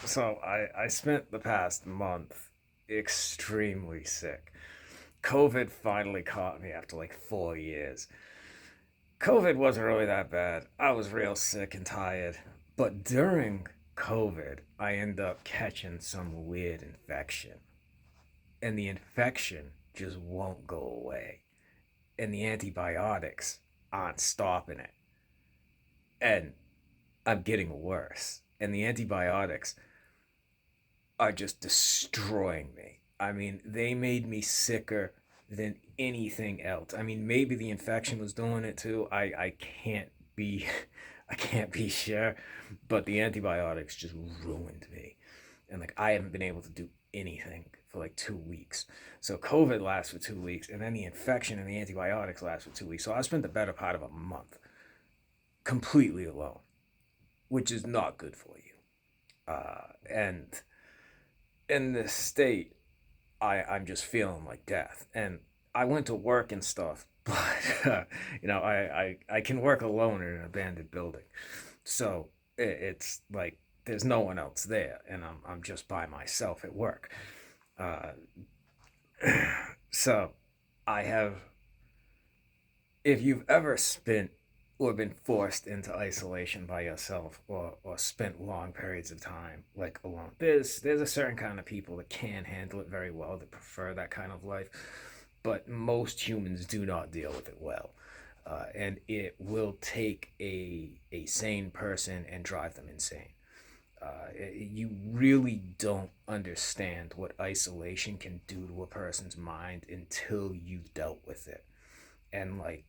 So I spent the past month extremely sick. COVID finally caught me after like 4 years. COVID wasn't really that bad. I was real sick and tired. But during COVID, I ended up catching some weird infection. And the infection just won't go away. And the antibiotics aren't stopping it. And I'm getting worse. And the antibiotics are just destroying me. I mean, they made me sicker than anything else. I mean, maybe the infection was doing it too. I can't be I can't be sure, but the antibiotics just ruined me. And like I haven't been able to do anything for like 2 weeks. So COVID lasts for 2 weeks, and then the infection and the antibiotics last for 2 weeks. So I spent the better part of a month completely alone, which is not good for you. And in this state, I'm just feeling like death. And I went to work and stuff, but I can work alone in an abandoned building, so it's like there's no one else there, and I'm just by myself at work. Uh, so I have, if you've ever spent or been forced into isolation by yourself, or spent long periods of time like alone, there's a certain kind of people that can handle it very well, that prefer that kind of life, but most humans do not deal with it well. And it will take a sane person and drive them insane. You really don't understand what isolation can do to a person's mind until you've dealt with it. And like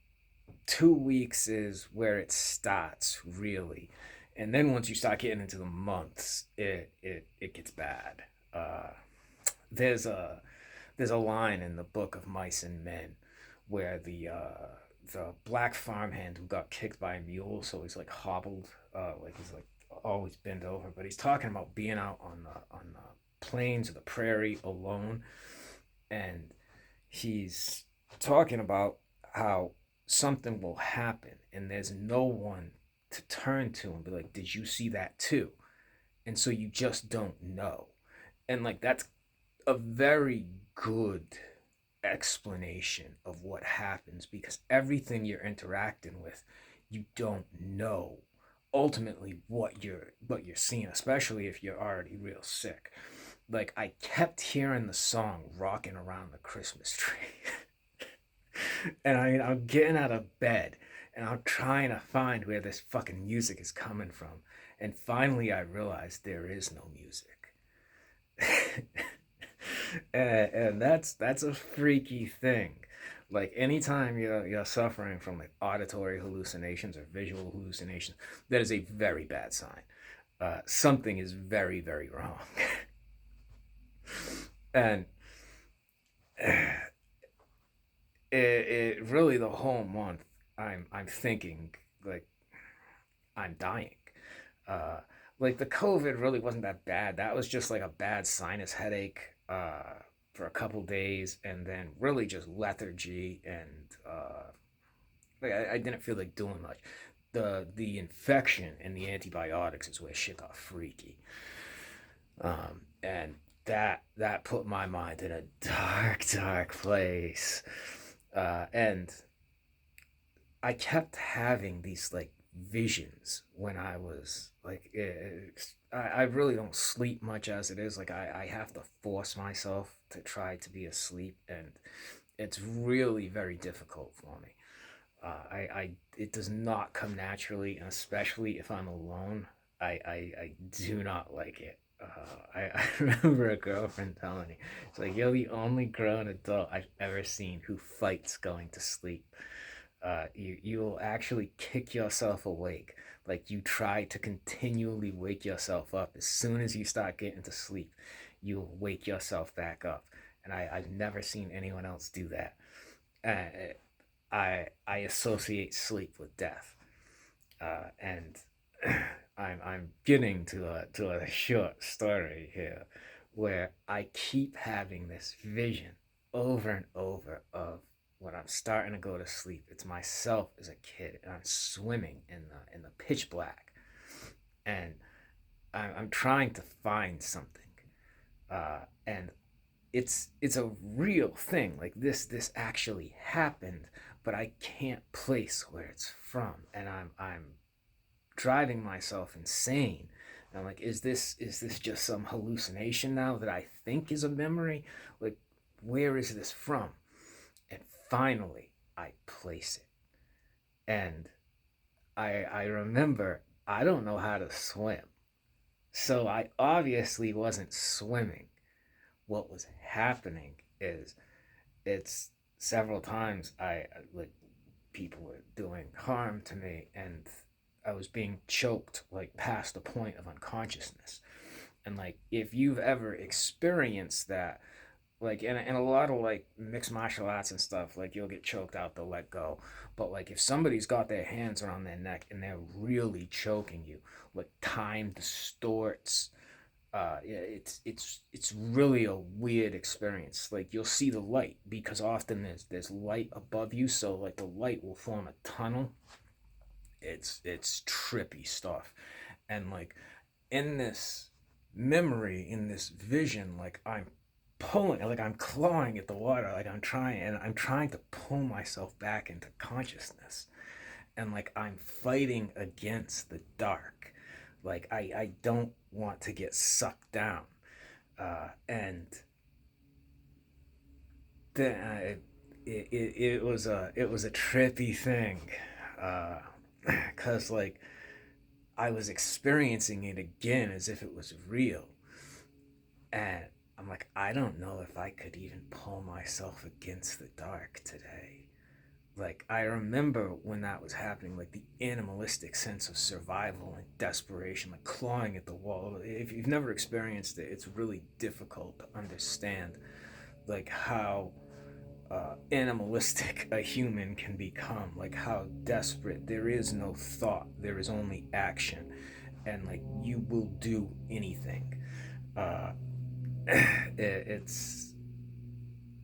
2 weeks is where it starts really, and then once you start getting into the months, it gets bad. There's a there's a line in the book of Mice and Men where the black farmhand who got kicked by a mule, so he's like hobbled, like he's like always bent over, but he's talking about being out on the plains or the prairie alone, and he's talking about how something will happen and there's no one to turn to and be like, did you see that too? And so you just don't know. And like that's a very good explanation of what happens, because everything you're interacting with, you don't know ultimately what you're seeing, especially if you're already real sick. Like I kept hearing the song rocking around the Christmas tree. And I'm getting out of bed and I'm trying to find where this fucking music is coming from. And finally, I realized there is no music. And that's a freaky thing. Like anytime you're suffering from like auditory hallucinations or visual hallucinations, that is a very bad sign. Something is very, very wrong. And it really, the whole month I'm thinking like I'm dying. Uh, like the COVID really wasn't that bad. That was just like a bad sinus headache for a couple days, and then really just lethargy, and like I didn't feel like doing much. The infection and the antibiotics is where shit got freaky, and that put my mind in a dark, dark place. And I kept having these like visions when I was like, I really don't sleep much as it is. Like I have to force myself to try to be asleep, and it's really very difficult for me. I it does not come naturally, and especially if I'm alone, I do not like it. I remember a girlfriend telling me, it's like, you're the only grown adult I've ever seen who fights going to sleep. You'll actually kick yourself awake. Like you try to continually wake yourself up. As soon as you start getting to sleep, you'll wake yourself back up. And I've never seen anyone else do that. Uh, I associate sleep with death, and I'm getting to a short story here where I keep having this vision over and over of when I'm starting to go to sleep. It's myself as a kid, and I'm swimming in the pitch black, and I'm trying to find something, and it's a real thing. Like this actually happened, but I can't place where it's from, and I'm driving myself insane. And I'm like, is this just some hallucination now that I think is a memory? Like, where is this from? And finally, I place it, and I remember I don't know how to swim, so I obviously wasn't swimming. What was happening is it's several times I like people were doing harm to me, and I was being choked like past the point of unconsciousness. And like if you've ever experienced that, like in a lot of like mixed martial arts and stuff, like you'll get choked out, they'll let go. But like if somebody's got their hands around their neck and they're really choking you, like time distorts. Yeah, it's really a weird experience. Like you'll see the light because often there's light above you, so like the light will form a tunnel. It's trippy stuff. And like in this memory, in this vision, like I'm pulling, like I'm clawing at the water, like I'm trying to pull myself back into consciousness. And like I'm fighting against the dark. Like I don't want to get sucked down. And then it was a trippy thing, because like I was experiencing it again as if it was real, and I'm like, I don't know if I could even pull myself against the dark today. Like I remember when that was happening, like the animalistic sense of survival and desperation, like clawing at the wall. If you've never experienced it, it's really difficult to understand like how animalistic a human can become, like how desperate. There is no thought, there is only action, and like you will do anything. uh it's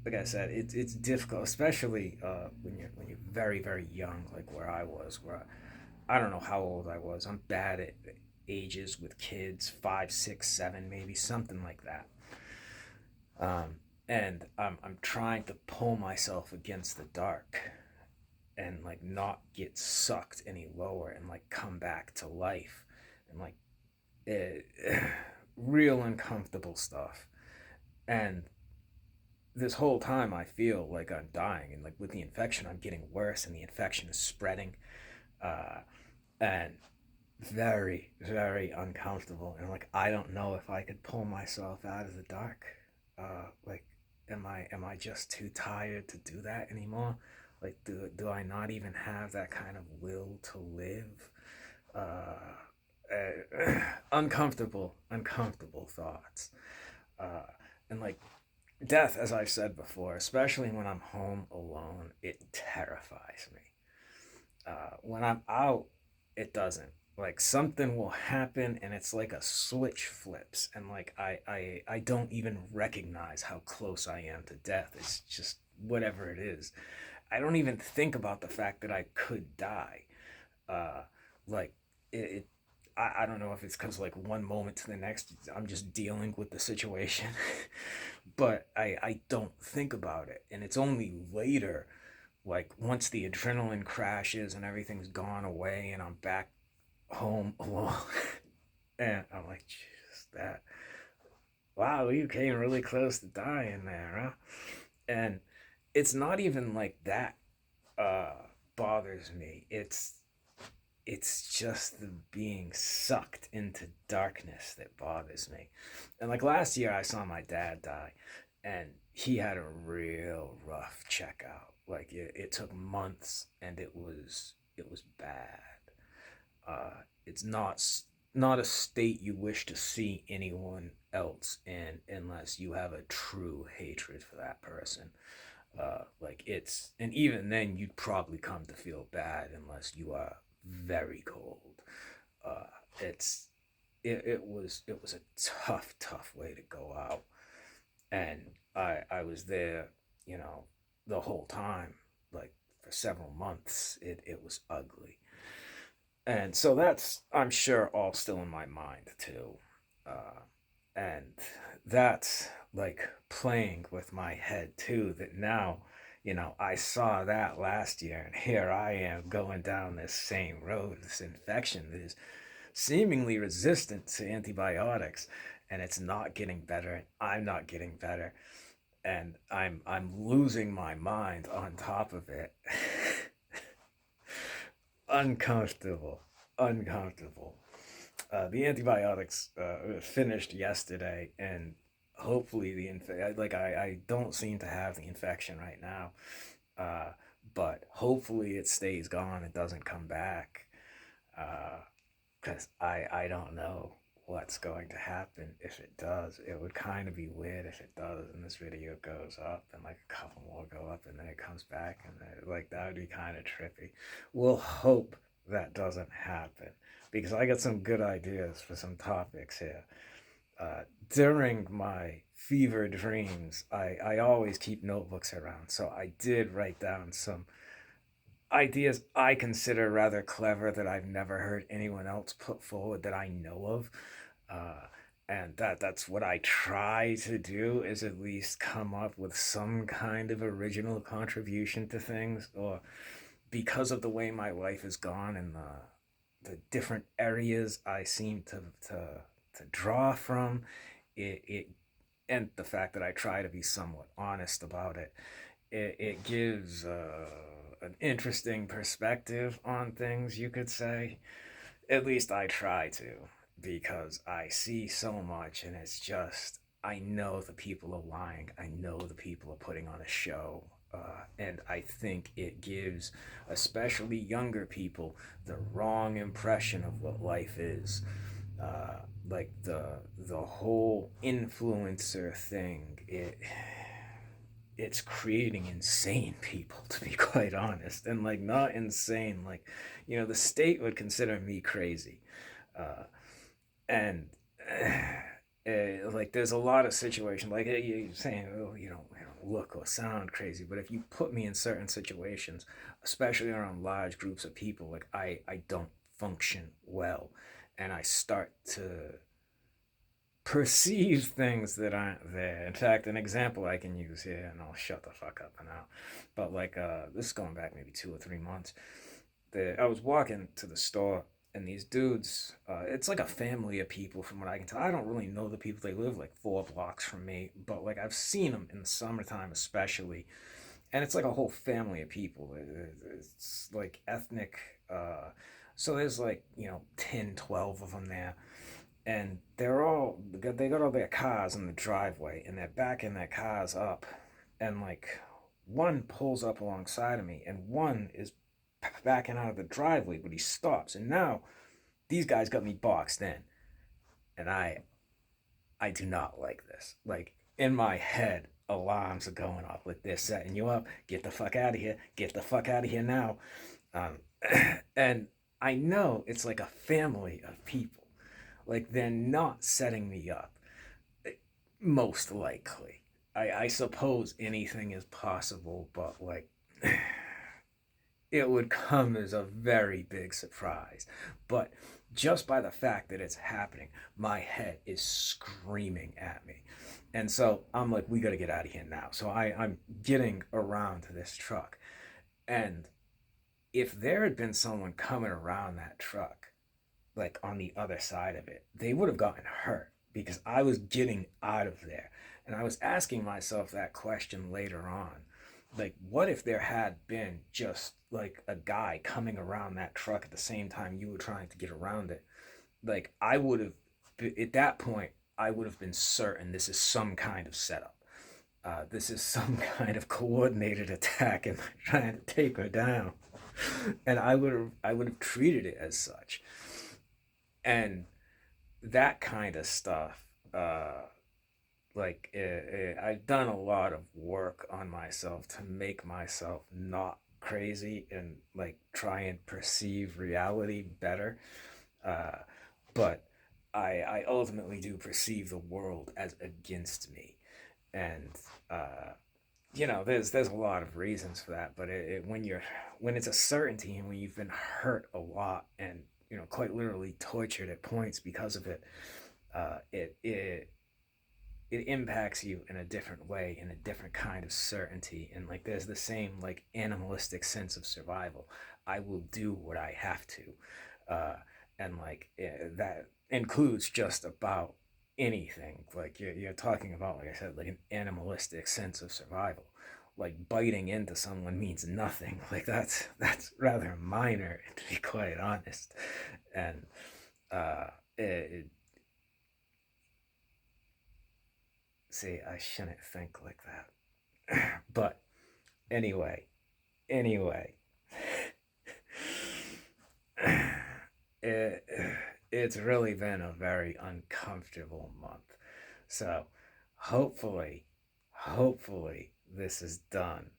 like I said, it's difficult, especially when you're very very young, like where I was, where I don't know how old I was. I'm bad at ages with kids, 5, 6, 7, maybe something like that. And I'm trying to pull myself against the dark and like not get sucked any lower and like come back to life, and like it, real uncomfortable stuff. And this whole time I feel like I'm dying, and like with the infection I'm getting worse and the infection is spreading, uh and very very uncomfortable. And like I don't know if I could pull myself out of the dark. Like am I just too tired to do that anymore? Like do I not even have that kind of will to live? Uncomfortable thoughts. uh and like death, as I've said before, especially when I'm home alone, it terrifies me. When I'm out, it doesn't. Like something will happen and it's like a switch flips, and like I don't even recognize how close I am to death. It's just whatever it is. I don't even think about the fact that I could die. Uh, like it I don't know if it's because like one moment to the next I'm just dealing with the situation, but I don't think about it, and it's only later, like once the adrenaline crashes and everything's gone away and I'm back home alone, and I'm like, Jesus, that, wow, you came really close to dying there, huh? And it's not even like that uh bothers me. It's just the being sucked into darkness that bothers me. And like last year I saw my dad die, and he had a real rough checkout. Like it took months, and it was bad. It's not a state you wish to see anyone else in unless you have a true hatred for that person. Like it's, and even then you'd probably come to feel bad unless you are very cold. uh it's it was a tough way to go out, and I was there, you know, the whole time, like for several months. It was ugly. And so that's, I'm sure, all still in my mind too. Uh, and that's like playing with my head too. That now, I saw that last year, and here I am going down this same road, this infection that is seemingly resistant to antibiotics, and it's not getting better, and I'm not getting better, and I'm losing my mind on top of it. Uncomfortable, uncomfortable. The antibiotics finished yesterday, and hopefully I don't seem to have the infection right now, uh, but hopefully it stays gone. It doesn't come back, because I don't know what's going to happen if it does. It would kind of be weird if it does, and this video goes up, and like a couple more go up, and then it comes back, and then, like that would be kind of trippy. We'll hope that doesn't happen because I got some good ideas for some topics here. During my fever dreams, I always keep notebooks around, so I did write down some ideas I consider rather clever that I've never heard anyone else put forward that I know of. Uh, and that's what I try to do, is at least come up with some kind of original contribution to things. Or because of the way my life has gone and the different areas I seem to draw from, it and the fact that I try to be somewhat honest about it, it gives an interesting perspective on things, you could say. At least I try to, because I see so much, and it's just, I know the people are lying. I know the people are putting on a show. And I think it gives, especially younger people, the wrong impression of what life is. Like the whole influencer thing, it's creating insane people, to be quite honest, and like not insane like, the state would consider me crazy. uh and like there's a lot of situations like you saying, oh, you don't look or sound crazy, but if you put me in certain situations, especially around large groups of people, like I don't function well, and I start to perceive things that aren't there. In fact, an example I can use here, and I'll shut the fuck up now. But like, this is going back maybe 2 or 3 months. I was walking to the store, and these dudes, it's like a family of people from what I can tell. I don't really know the people. They live like 4 blocks from me, but like I've seen them in the summertime, especially, and it's like a whole family of people. It's like ethnic. So there's like 10, 12 of them there, and they got all their cars in the driveway, and they're backing their cars up, and like one pulls up alongside of me, and one is backing out of the driveway, but he stops, and now these guys got me boxed in, and I do not like this. Like in my head, alarms are going off. Like they're setting you up. Get the fuck out of here. Get the fuck out of here now. Um, and I know it's like a family of people. Like they're not setting me up. Most likely. I suppose anything is possible, but like it would come as a very big surprise. But just by the fact that it's happening, my head is screaming at me. And so I'm like, we got to get out of here now. So I'm getting around to this truck. And if there had been someone coming around that truck, like on the other side of it, they would have gotten hurt because I was getting out of there. And I was asking myself that question later on. Like, what if there had been just like a guy coming around that truck at the same time you were trying to get around it? Like, I would have, at that point, I would have been certain this is some kind of setup. This is some kind of coordinated attack, and they're trying to take her down. And I would have treated it as such. And that kind of stuff, I've done a lot of work on myself to make myself not crazy and like try and perceive reality better. uh, but I ultimately do perceive the world as against me, and uh, there's a lot of reasons for that. But when it's a certainty, and when you've been hurt a lot, and quite literally tortured at points because of it. It it impacts you in a different way, in a different kind of certainty, and like there's the same like animalistic sense of survival. I will do what I have to, uh, and like that includes just about anything. Like you're talking about, like I said, like an animalistic sense of survival. Like biting into someone means nothing. Like that's rather minor, to be quite honest. And uh, it, see, I shouldn't think like that. But anyway, anyway, it, it's really been a very uncomfortable month. So hopefully, hopefully this is done